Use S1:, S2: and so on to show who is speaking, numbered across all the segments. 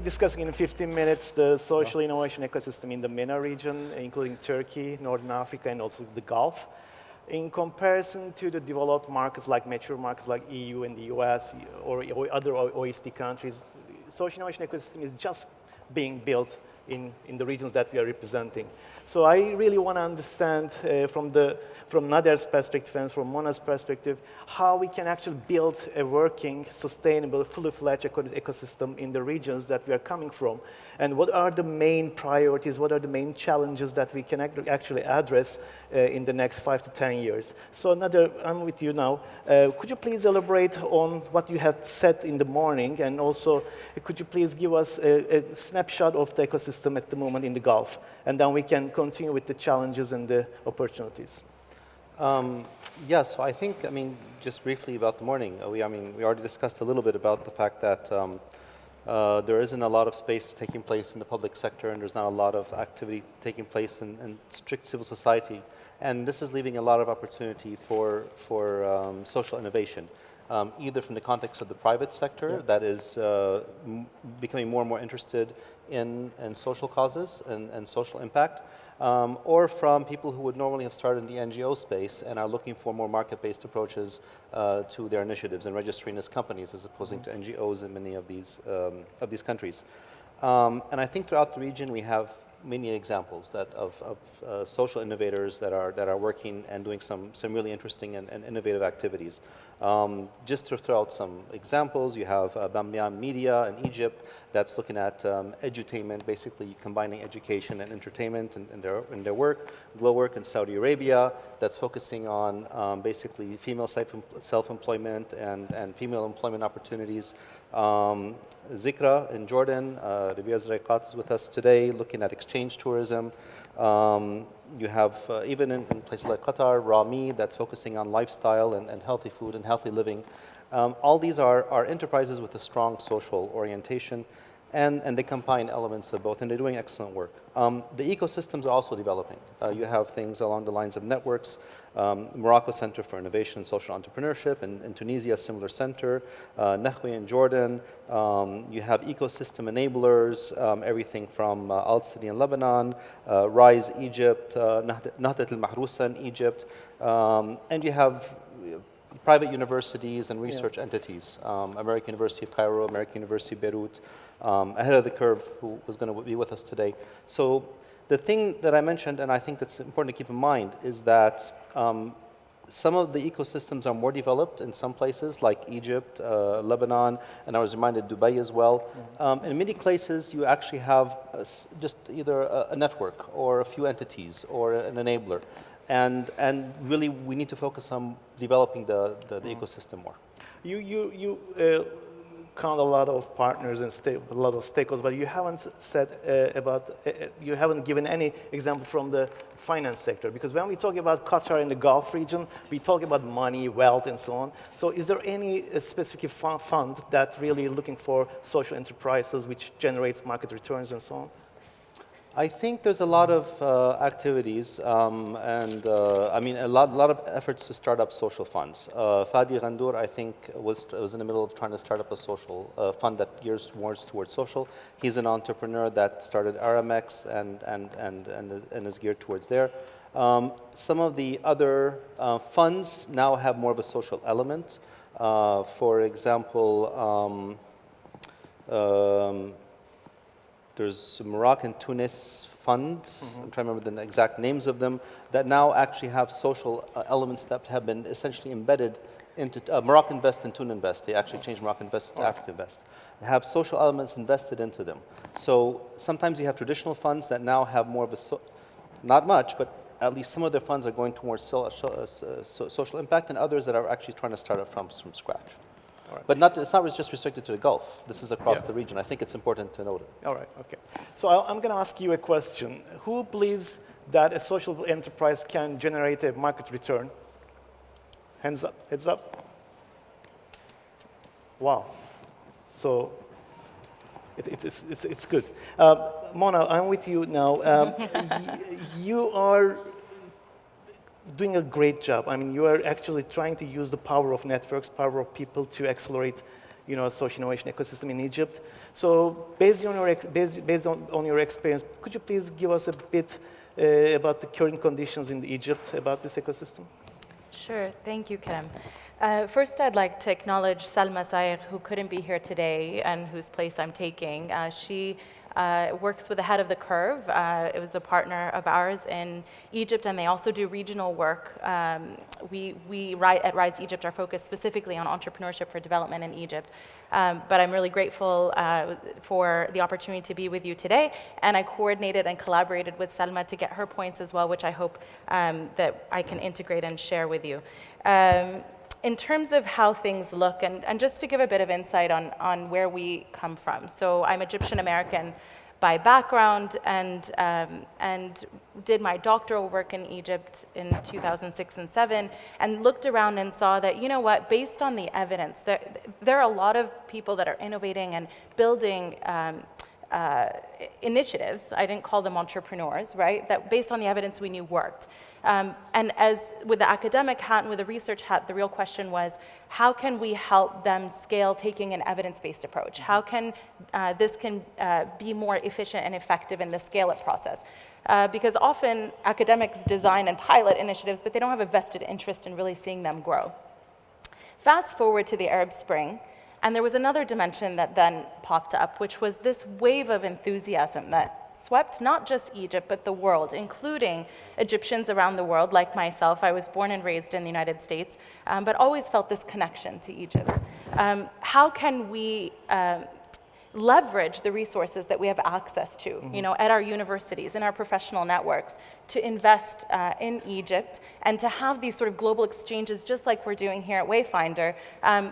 S1: discussing in 15 minutes the social innovation ecosystem in the MENA region, including Turkey, Northern Africa, and also the Gulf. In comparison to the developed markets like mature markets like EU and the US or other OECD countries, social innovation ecosystem is just being built in the regions that we are representing. So I really want to understand from Nader's perspective and from Mona's perspective, how we can actually build a working, sustainable, fully fledged ecosystem in the regions that we are coming from. And what are the main priorities, what are the main challenges that we can actually address in the next 5 to 10 years. So Nader, I'm with you now. Could you please elaborate on what you have said in the morning, and also could you please give us a snapshot of the ecosystem at the moment in the Gulf, and then we can continue with the challenges and the opportunities.
S2: Yeah, so I think, just briefly about the morning, we already discussed a little bit about the fact that there isn't a lot of space taking place in the public sector, and there's not a lot of activity taking place in strict civil society. And this is leaving a lot of opportunity for social innovation, either from the context of the private sector that is becoming more and more interested in social causes and social impact, or from people who would normally have started in the NGO space and are looking for more market-based approaches to their initiatives and registering as companies as opposing to NGOs in many of these countries. And I think throughout the region we have many examples of social innovators that are working and doing some really interesting and innovative activities. Just to throw out some examples, you have Bamyan Media in Egypt that's looking at edutainment, basically combining education and entertainment in their work. Glowwork in Saudi Arabia that's focusing on basically female self-employment and female employment opportunities. Zikra in Jordan, Rabia Zraiqat is with us today, looking at exchange tourism. You have, even in places like Qatar, Rami, that's focusing on lifestyle and healthy food and healthy living. All these are enterprises with a strong social orientation, and they combine elements of both, and they're doing excellent work. The ecosystems are also developing. You have things along the lines of networks, Morocco Center for Innovation and Social Entrepreneurship, and in Tunisia, a similar center, Nahwi in Jordan. You have ecosystem enablers, everything from Al City in Lebanon, Rise Egypt, Nahdat al-Mahrousa in Egypt, and you have private universities and research entities, American University of Cairo, American University of Beirut, ahead of the curve, who was going to be with us today. So the thing that I mentioned, and I think that's important to keep in mind, is that some of the ecosystems are more developed in some places, like Egypt, Lebanon, and I was reminded Dubai as well. In many places, you actually have just either a network or a few entities or an enabler. And really, we need to focus on developing the ecosystem more.
S1: You count a lot of partners and a lot of stakeholders, but you haven't said you haven't given any example from the finance sector. Because when we talk about Qatar and the Gulf region, we talk about money, wealth, and so on. So is there any specific fund that really looking for social enterprises which generates market returns and so on?
S2: I think there's a lot of activities a lot of efforts to start up social funds. Fadi Ghandour, I think, was in the middle of trying to start up a social fund that gears more towards social. He's an entrepreneur that started Aramex and is geared towards there. Some of the other funds now have more of a social element. For example, there's Moroccan Tunis funds, I'm trying to remember the exact names of them, that now actually have social elements that have been essentially embedded into Moroccan Invest and Tun Invest. They actually changed Moroccan Invest to Africa Invest. They have social elements invested into them. So sometimes you have traditional funds that now have more of a, not much, but at least some of their funds are going towards social impact, and others that are actually trying to start it from scratch. Right. But it's not just restricted to the Gulf. This is across the region. I think it's important to note it.
S1: All right, okay. So I'm going to ask you a question. Who believes that a social enterprise can generate a market return? Hands up, heads up. Wow. So it's good. Mona, I'm with you now. You are doing a great job. I mean, you are actually trying to use the power of networks, power of people to accelerate social innovation ecosystem in Egypt. So based on your experience, could you please give us a bit about the current conditions in Egypt about this ecosystem?
S3: Sure, thank you, Kerem. First, I'd like to acknowledge Salma El-Sayeh, who couldn't be here today and whose place I'm taking. She works with the Head of the Curve. It was a partner of ours in Egypt, and they also do regional work. We at Rise Egypt are focused specifically on entrepreneurship for development in Egypt. But I'm really grateful for the opportunity to be with you today, and I coordinated and collaborated with Salma to get her points as well, which I hope that I can integrate and share with you. In terms of how things look, and just to give a bit of insight on where we come from. So I'm Egyptian American by background, and did my doctoral work in Egypt in 2006 and 2007, and looked around and saw that, you know what, based on the evidence, there are a lot of people that are innovating and building initiatives, I didn't call them entrepreneurs, right, that based on the evidence we knew worked. And as with the academic hat and with the research hat, the real question was, how can we help them scale taking an evidence-based approach? How can this be more efficient and effective in the scale-up process? Because often academics design and pilot initiatives, but they don't have a vested interest in really seeing them grow. Fast forward to the Arab Spring, and there was another dimension that then popped up, which was this wave of enthusiasm that swept not just Egypt, but the world, including Egyptians around the world, like myself. I was born and raised in the United States, but always felt this connection to Egypt. How can we leverage the resources that we have access to, at our universities, in our professional networks, to invest in Egypt and to have these sort of global exchanges, just like we're doing here at Wayfinder,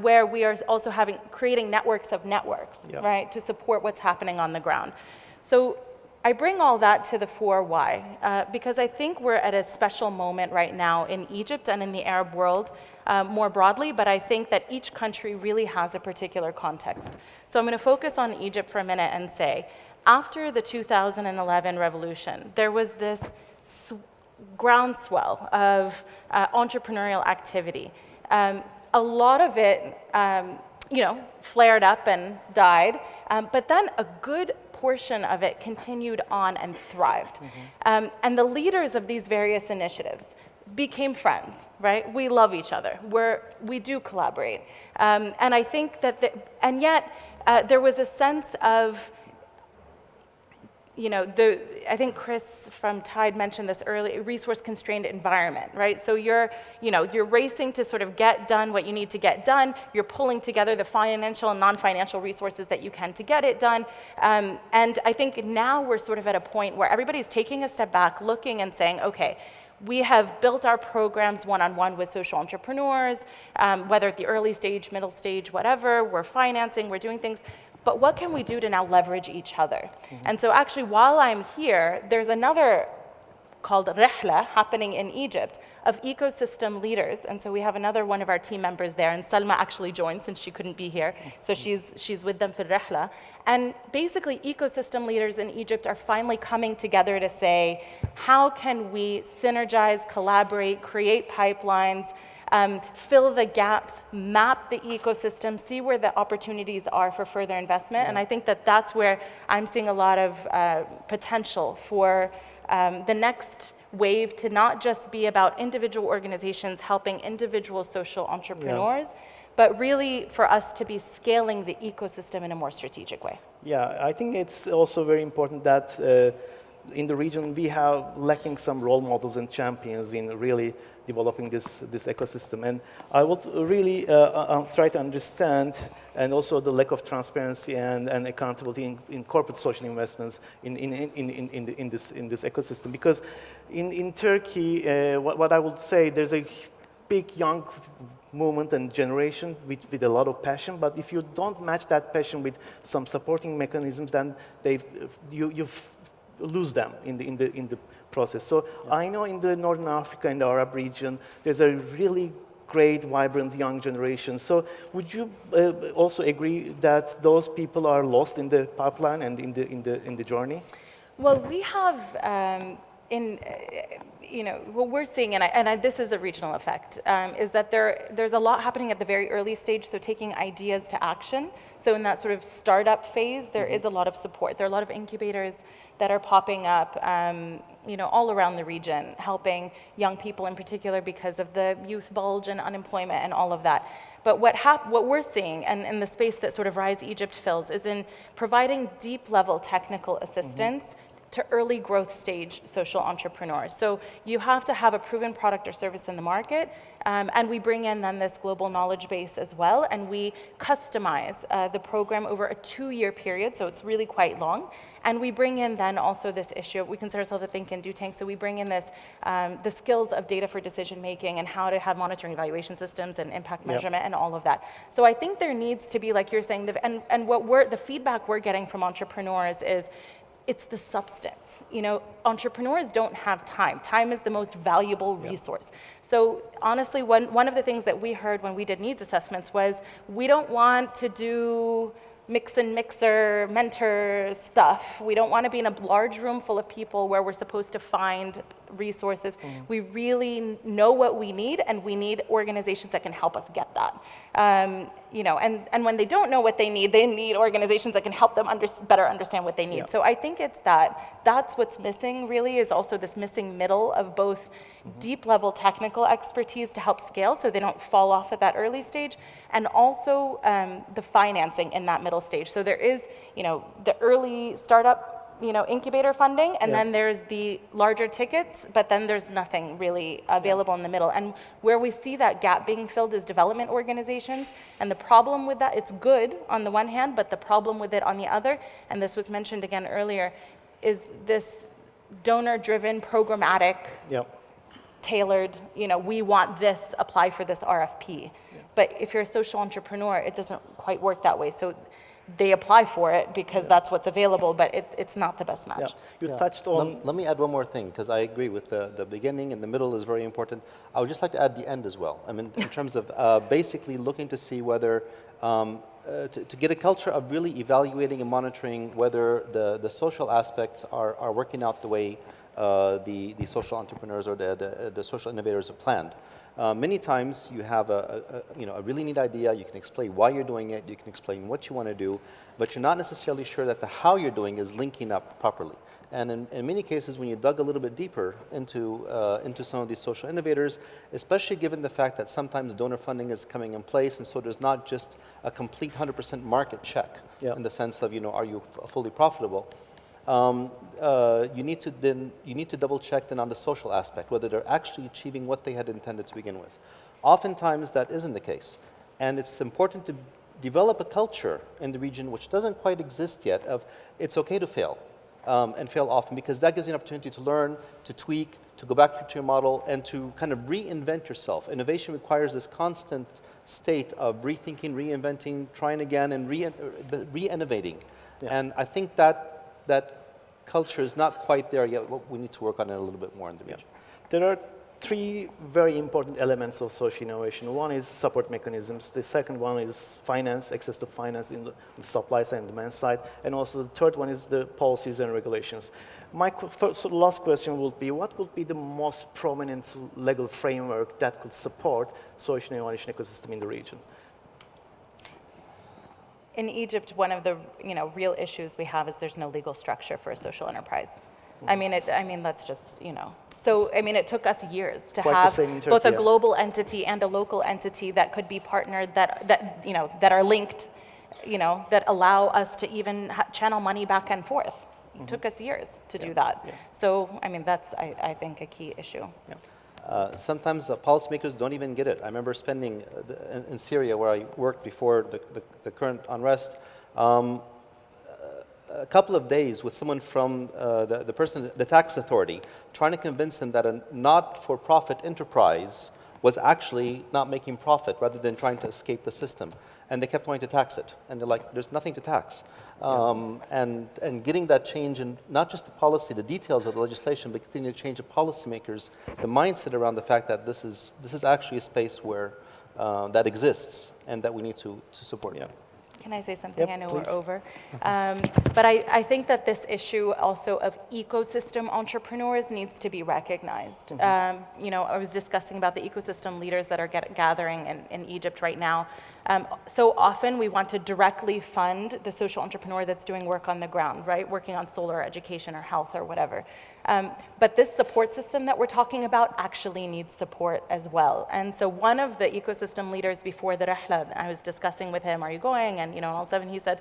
S3: where we are also creating networks of networks, right, to support what's happening on the ground. So I bring all that to the fore. Why? Because I think we're at a special moment right now in Egypt and in the Arab world more broadly, but I think that each country really has a particular context. So I'm going to focus on Egypt for a minute and say, after the 2011 revolution, there was this groundswell of entrepreneurial activity. A lot of it, flared up and died, but then a good portion of it continued on and thrived. And the leaders of these various initiatives became friends, right? We love each other. We do collaborate. And I think that, and yet there was a sense of, I think Chris from Tide mentioned this earlier, resource-constrained environment, right? So you're racing to sort of get done what you need to get done. You're pulling together the financial and non-financial resources that you can to get it done. And I think now we're sort of at a point where everybody's taking a step back, looking and saying, okay, we have built our programs one-on-one with social entrepreneurs, whether at the early stage, middle stage, whatever, we're financing, we're doing things. But what can we do to now leverage each other? And so actually, while I'm here, there's another called Rihla happening in Egypt of ecosystem leaders. And so we have another one of our team members there, and Salma actually joined since she couldn't be here. So she's with them for Rihla. And basically, ecosystem leaders in Egypt are finally coming together to say, how can we synergize, collaborate, create pipelines, fill the gaps, map the ecosystem, see where the opportunities are for further investment. And I think that that's where I'm seeing a lot of potential for the next wave to not just be about individual organizations helping individual social entrepreneurs, but really for us to be scaling the ecosystem in a more strategic way.
S1: Yeah, I think it's also very important that in the region we have lacking some role models and champions in really developing this ecosystem. And I would really try to understand, and also the lack of transparency and accountability in corporate social investments in this ecosystem. Because in Turkey, what I would say, there's a big young movement and generation with a lot of passion, but if you don't match that passion with some supporting mechanisms, then you lose them in the process. So I know in the Northern Africa and the Arab region, there's a really great, vibrant young generation. So would you also agree that those people are lost in the pipeline and in the journey?
S3: Well, we have what we're seeing, and this is a regional effect, is that there's a lot happening at the very early stage, so taking ideas to action. So in that sort of startup phase, there is a lot of support. There are a lot of incubators that are popping up, all around the region, helping young people in particular because of the youth bulge and unemployment and all of that. But what we're seeing, and in the space that sort of Rise Egypt fills, is in providing deep-level technical assistance to early growth stage social entrepreneurs. So you have to have a proven product or service in the market, and we bring in then this global knowledge base as well, and we customize the program over a 2-year period, so it's really quite long. And we bring in then also this issue, we consider ourselves a think and do tank, so we bring in this, the skills of data for decision making and how to have monitoring evaluation systems and impact measurement and all of that. So I think there needs to be, like you're saying, and what the feedback we're getting from entrepreneurs is, it's the substance. Entrepreneurs don't have time. Time is the most valuable resource. So honestly, one of the things that we heard when we did needs assessments was, we don't want to do mix and mixer mentor stuff. We don't want to be in a large room full of people where we're supposed to find resources. We really know what we need, and we need organizations that can help us get that. And when they don't know what they need organizations that can help them better understand what they need. So I think it's that's what's missing really, is also this missing middle of both deep level technical expertise to help scale so they don't fall off at that early stage, and also the financing in that middle stage. So there is, the early startup incubator funding, and then there's the larger tickets, but then there's nothing really available in the middle. And where we see that gap being filled is development organizations. And the problem with that, it's good on the one hand, but the problem with it on the other, and this was mentioned again earlier, is this donor-driven, programmatic, tailored, we want this, apply for this RFP. But if you're a social entrepreneur, it doesn't quite work that way. So they apply for it because that's what's available, but it's not the best match.
S1: You touched on...
S2: Let me add one more thing, because I agree with the beginning and the middle is very important. I would just like to add the end as well. I mean, in terms of basically looking to see whether, to get a culture of really evaluating and monitoring whether the social aspects are working out the way the social entrepreneurs or the social innovators have planned. Many times you have a really neat idea, you can explain why you're doing it, you can explain what you want to do, but you're not necessarily sure that the how you're doing is linking up properly. And in many cases, when you dug a little bit deeper into some of these social innovators, especially given the fact that sometimes donor funding is coming in place, and so there's not just a complete 100% market check in the sense of, are you fully profitable? You need to double check then on the social aspect, whether they're actually achieving what they had intended to begin with. Oftentimes that isn't the case. And it's important to develop a culture in the region which doesn't quite exist yet of it's okay to fail and fail often, because that gives you an opportunity to learn, to tweak, to go back to your model, and to kind of reinvent yourself. Innovation requires this constant state of rethinking, reinventing, trying again, and re-innovating. And I think that culture is not quite there yet. We need to work on it a little bit more in the region.
S1: There are 3 very important elements of social innovation. One is support mechanisms. The second one is finance, access to finance in the supply side and demand side. And also the third one is the policies and regulations. My last question would be, what would be the most prominent legal framework that could support social innovation ecosystem in the region?
S3: In Egypt, one of the real issues we have is there's no legal structure for a social enterprise. I mean, that's just, So, it took us years to have both a global entity and a local entity that could be partnered, that are linked, that allow us to even channel money back and forth. It took us years to do that. So, that's, I think, a key issue.
S2: Sometimes policymakers don't even get it. I remember spending in Syria, where I worked before the current unrest, a couple of days with someone from the tax authority, trying to convince them that a not-for-profit enterprise was actually not making profit rather than trying to escape the system. And they kept wanting to tax it. And they're like, there's nothing to tax. And getting that change in not just the policy, the details of the legislation, but continuing to change the policymakers, the mindset around the fact that this is actually a space where that exists and that we need to support.
S3: Can I say something?
S1: Yep,
S3: I know
S1: please.
S3: we're over. But I think that this issue also of ecosystem entrepreneurs needs to be recognized. You know, I was discussing about the ecosystem leaders that are gathering in Egypt right now. So often we want to directly fund the social entrepreneur that's doing work on the ground, right? Working on solar education or health or whatever. But this support system that we're talking about actually needs support as well. And so one of the ecosystem leaders before the Rahla, I was discussing with him, are you going? And you know, all of a sudden he said,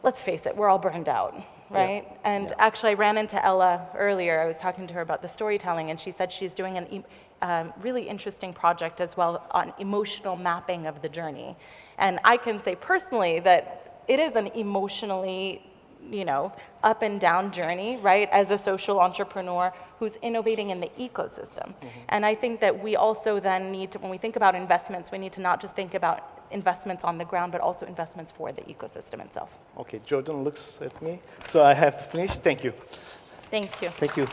S3: let's face it, we're all burned out, right?
S1: Yeah.
S3: And actually I ran into Ella earlier. I was talking to her about the storytelling, and she said she's doing a really interesting project as well on emotional mapping of the journey. And I can say personally that it is an emotionally, you know, up and down journey, right, as a social entrepreneur who's innovating in the ecosystem. And I think that we also then need to, when we think about investments, we need to not just think about investments on the ground, but also investments for the ecosystem itself.
S1: Okay, Jordan looks at me, so I have to finish. Thank you.
S3: Thank you.
S2: Thank you.